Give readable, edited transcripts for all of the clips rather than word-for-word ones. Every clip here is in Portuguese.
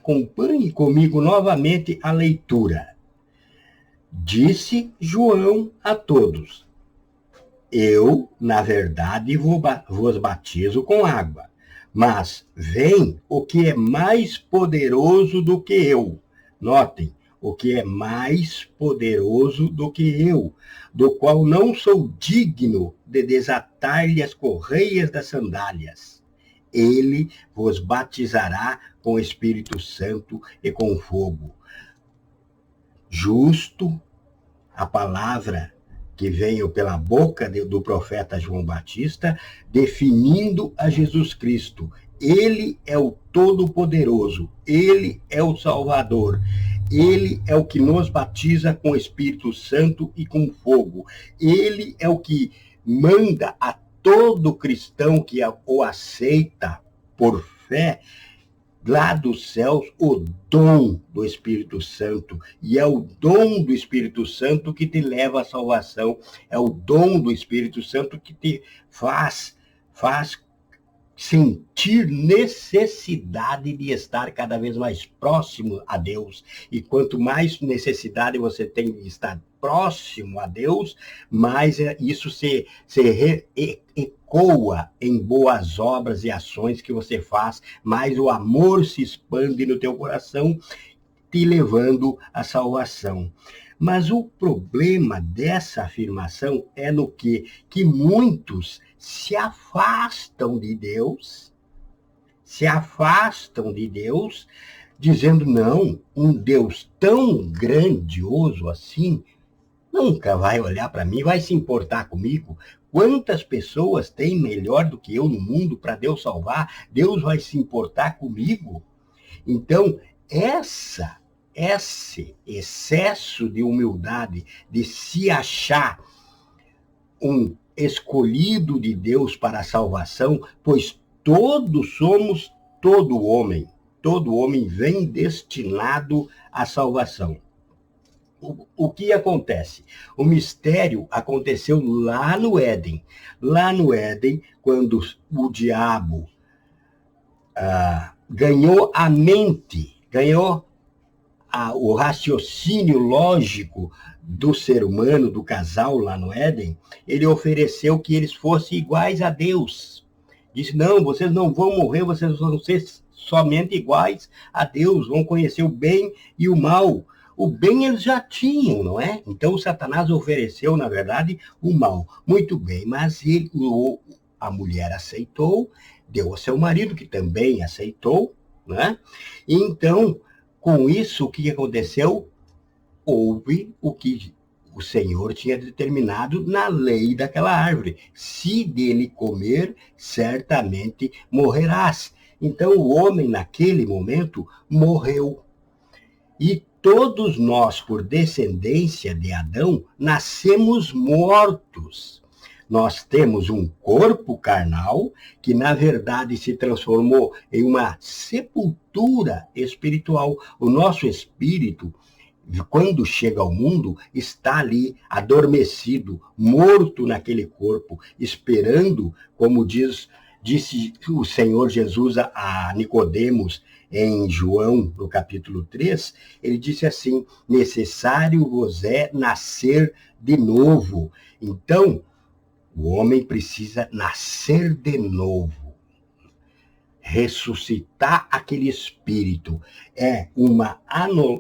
Acompanhe comigo novamente a leitura. Disse João a todos: eu, na verdade, vos batizo com água, mas vem o que é mais poderoso do que eu. Notem, o que é mais poderoso do que eu, do qual não sou digno de desatar-lhe as correias das sandálias. Ele vos batizará com o Espírito Santo e com fogo. Justo a palavra que veio pela boca do profeta João Batista, definindo a Jesus Cristo. Ele é o Todo-Poderoso, ele é o Salvador, ele é o que nos batiza com o Espírito Santo e com fogo. Ele é o que manda a todo cristão que o aceita por fé, lá dos céus, o dom do Espírito Santo. E é o dom do Espírito Santo que te leva à salvação. É o dom do Espírito Santo que te faz sentir necessidade de estar cada vez mais próximo a Deus. E quanto mais necessidade você tem de estar próximo a Deus, mais isso se ecoa em boas obras e ações que você faz, mais o amor se expande no teu coração, te levando à salvação. Mas o problema dessa afirmação é no que muitos se afastam de Deus, dizendo, não, um Deus tão grandioso assim, nunca vai olhar para mim, vai se importar comigo. Quantas pessoas tem melhor do que eu no mundo para Deus salvar? Deus vai se importar comigo? Então, esse excesso de humildade, de se achar um escolhido de Deus para a salvação, pois todo homem vem destinado à salvação. O que acontece? O mistério aconteceu lá no Éden. Lá no Éden, quando o diabo ganhou a mente, ganhou o raciocínio lógico do ser humano, do casal lá no Éden, ele ofereceu que eles fossem iguais a Deus. Disse, não, vocês não vão morrer, vocês vão ser somente iguais a Deus, vão conhecer o bem e o mal. O bem eles já tinham, não é? Então Satanás ofereceu, na verdade, o mal. Muito bem, mas a mulher aceitou, deu ao seu marido, que também aceitou, né? Então, com isso, o que aconteceu? Houve o que o Senhor tinha determinado na lei daquela árvore. Se dele comer, certamente morrerás. Então, o homem, naquele momento, morreu. E todos nós, por descendência de Adão, nascemos mortos. Nós temos um corpo carnal que, na verdade, se transformou em uma sepultura espiritual. O nosso espírito, quando chega ao mundo, está ali adormecido, morto naquele corpo, esperando, como disse o Senhor Jesus a Nicodemos, em João, no capítulo 3, ele disse assim, necessário vos é nascer de novo. Então, o homem precisa nascer de novo, ressuscitar aquele espírito. É uma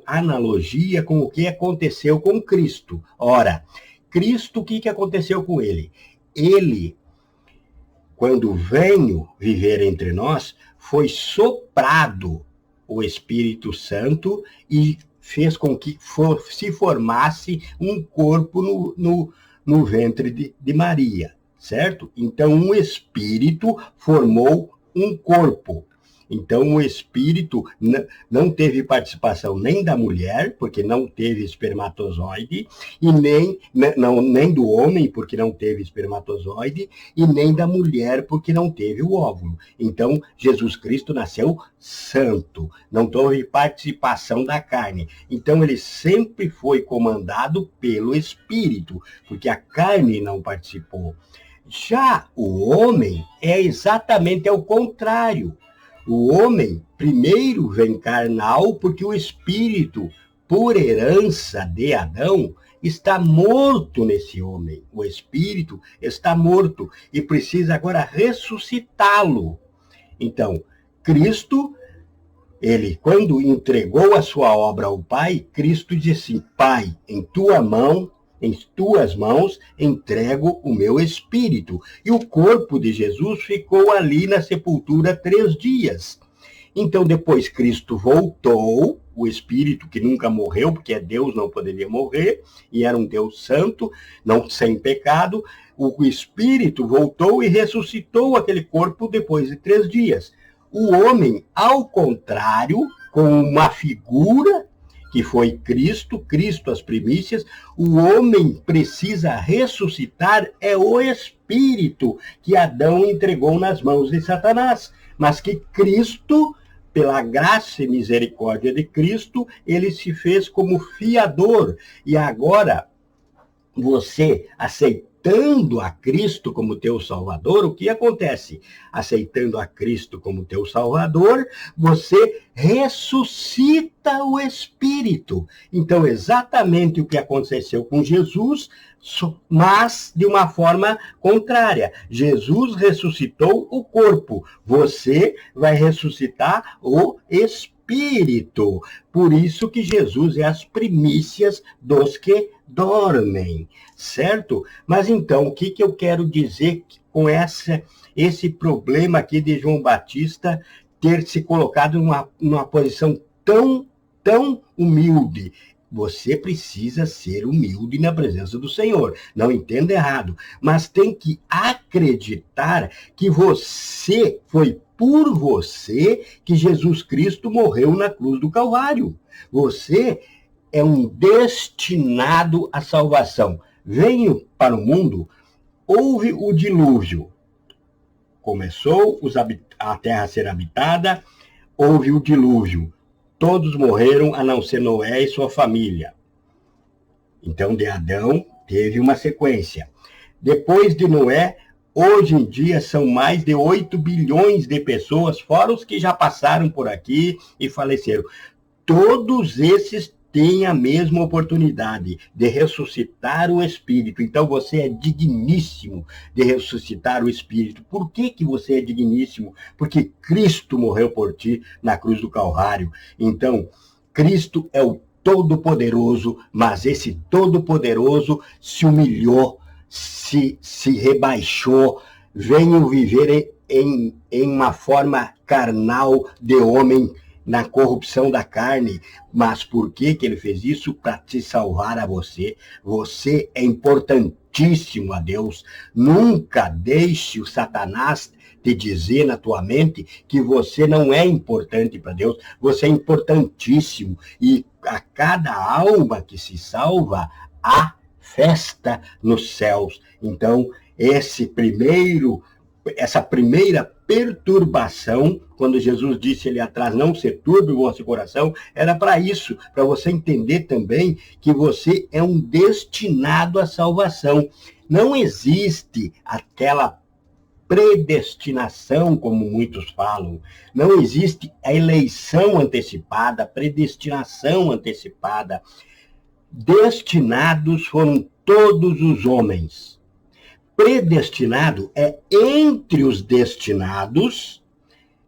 analogia com o que aconteceu com Cristo. Ora, Cristo, o que aconteceu com ele? Ele, quando veio viver entre nós, foi soprado o Espírito Santo e fez com que se formasse um corpo no ventre de Maria, certo? Então, um espírito formou um corpo. Então, o espírito não teve participação nem da mulher, porque não teve espermatozoide, e nem do homem, porque não teve espermatozoide, e nem da mulher, porque não teve o óvulo. Então, Jesus Cristo nasceu santo, não teve participação da carne. Então, ele sempre foi comandado pelo espírito, porque a carne não participou. Já o homem é exatamente ao contrário. O homem primeiro vem carnal porque o espírito, por herança de Adão, está morto nesse homem. O espírito está morto e precisa agora ressuscitá-lo. Então, Cristo, ele, quando entregou a sua obra ao Pai, Cristo disse assim: Pai, em tuas mãos entrego o meu espírito. E o corpo de Jesus ficou ali na sepultura 3 dias. Então, depois Cristo voltou, o Espírito que nunca morreu, porque é Deus, não poderia morrer, e era um Deus santo, não sem pecado. O Espírito voltou e ressuscitou aquele corpo depois de 3 dias. O homem, ao contrário, com uma figura que foi Cristo as primícias, o homem precisa ressuscitar, é o Espírito que Adão entregou nas mãos de Satanás, mas que Cristo, pela graça e misericórdia de Cristo, ele se fez como fiador. E agora, você aceitando a Cristo como teu Salvador, o que acontece? Aceitando a Cristo como teu Salvador, você ressuscita o Espírito. Então, exatamente o que aconteceu com Jesus, mas de uma forma contrária. Jesus ressuscitou o corpo, você vai ressuscitar o Espírito. Por isso que Jesus é as primícias dos que dormem, certo? Mas então, o que eu quero dizer com esse problema aqui de João Batista ter se colocado numa posição tão humilde? Você precisa ser humilde na presença do Senhor. Não entenda errado. Mas tem que acreditar que foi por você que Jesus Cristo morreu na cruz do Calvário. Você é um destinado à salvação. Venho para o mundo, houve o dilúvio. Começou a terra a ser habitada, houve o dilúvio. Todos morreram, a não ser Noé e sua família. Então, de Adão, teve uma sequência. Depois de Noé, hoje em dia, são mais de 8 bilhões de pessoas, fora os que já passaram por aqui e faleceram. Todos esses têm a mesma oportunidade de ressuscitar o Espírito. Então, você é digníssimo de ressuscitar o Espírito. Por que você é digníssimo? Porque Cristo morreu por ti na cruz do Calvário. Então, Cristo é o Todo-Poderoso, mas esse Todo-Poderoso se humilhou, se rebaixou, veio viver em uma forma carnal de homem, na corrupção da carne. Mas por que ele fez isso? Para te salvar a você. Você é importantíssimo a Deus. Nunca deixe o Satanás te dizer na tua mente que você não é importante para Deus. Você é importantíssimo. E a cada alma que se salva, há festa nos céus. Então, essa primeira perturbação, quando Jesus disse ali atrás, não se turbe o vosso coração, era para isso, para você entender também que você é um destinado à salvação. Não existe aquela predestinação, como muitos falam. Não existe a eleição antecipada, a predestinação antecipada. Destinados foram todos os homens. Predestinado é entre os destinados.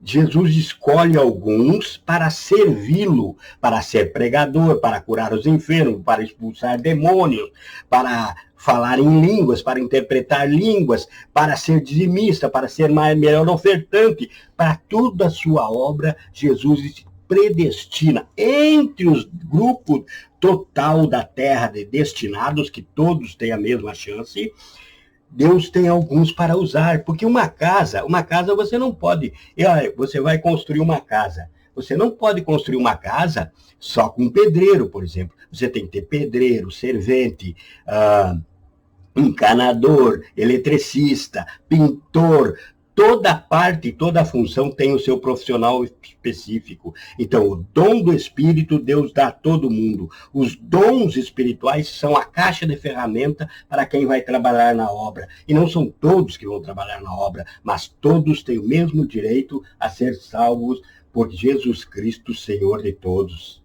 Jesus escolhe alguns para servi-lo, para ser pregador, para curar os enfermos, para expulsar demônios, para falar em línguas, para interpretar línguas, para ser dizimista, para ser melhor ofertante. Para toda a sua obra, Jesus predestina entre os grupos total da terra de destinados, que todos têm a mesma chance. Deus tem alguns para usar, porque uma casa você não pode, você vai construir uma casa, você não pode construir uma casa só com pedreiro, por exemplo. Você tem que ter pedreiro, servente, encanador, eletricista, pintor. toda parte, toda função tem o seu profissional específico. Então, o dom do Espírito, Deus dá a todo mundo. Os dons espirituais são a caixa de ferramenta para quem vai trabalhar na obra. E não são todos que vão trabalhar na obra, mas todos têm o mesmo direito a ser salvos por Jesus Cristo, Senhor de todos.